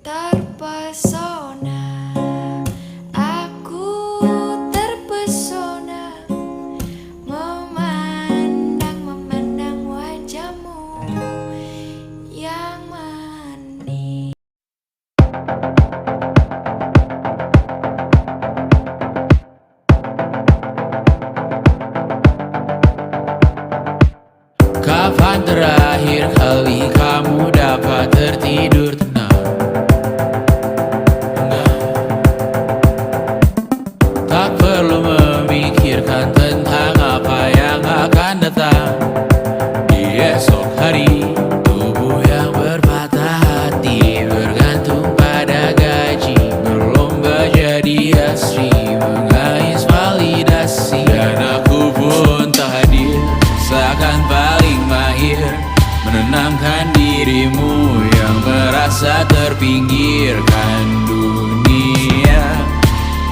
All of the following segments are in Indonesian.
Terpesona, aku terpesona memandang wajahmu yang manis. Kapan terakhir kali kamu dapat tertidur tenang? Tak perlu memikirkan tentang apa yang akan datang di esok hari. Tubuh yang berpatah hati bergantung pada gaji, berlomba jadi asri, mengais validasi. Dan aku pun tak hadir, seakan paling mahir menenangkan dirimu yang merasa terpinggirkan dunia.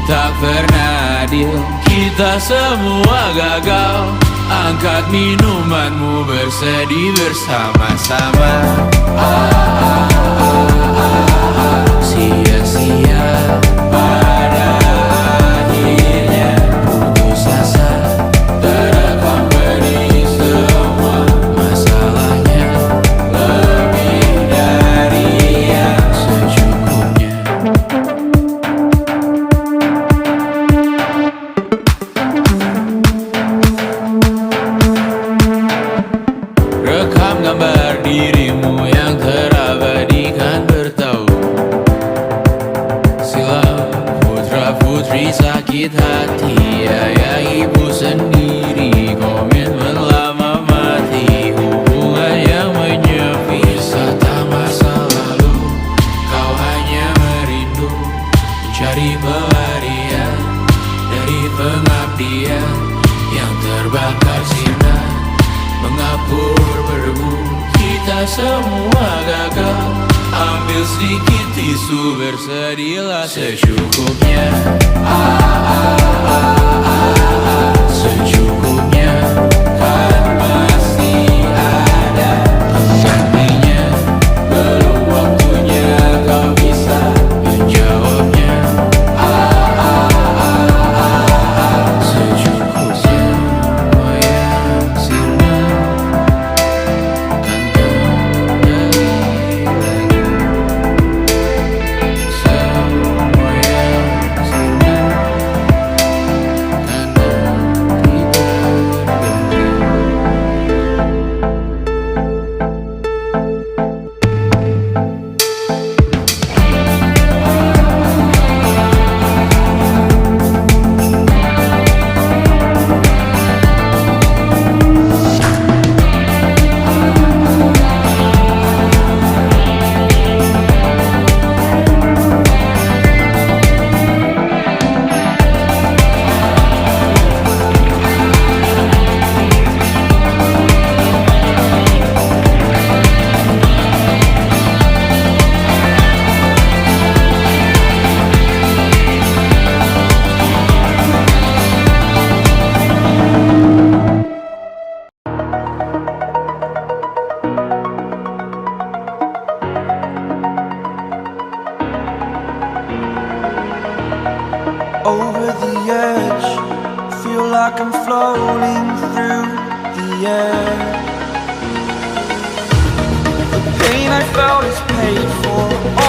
Tak pernah adil, kita semua gagal. Angkat minumanmu, bersedih bersama-sama. Sia-sia pada akhirnya putus asa, terekam pedih semua masalahnya, lebih dari yang secukupnya. Rekam gambar dirimu yang terabadikan bertahun silam. Putra-putri sakit hati, ayah ibu sendiri, komitmen lama mati, hubungan yang menyepi. Wisata masa lalu, kau hanya merindu, mencari pelarian dari pengabdian yang terbakar sinar, mengapur berdebu. Kita semua gagal, ambil sedikit tisu, bersedihlah secukupnya. Secukupnya, kan pasti ada penggantinya. Belum waktunya kau bisa menjawabnya. Secukupnya, oh ya, sirna. Over the edge, feel like I'm floating through the air. The pain I felt is paid for.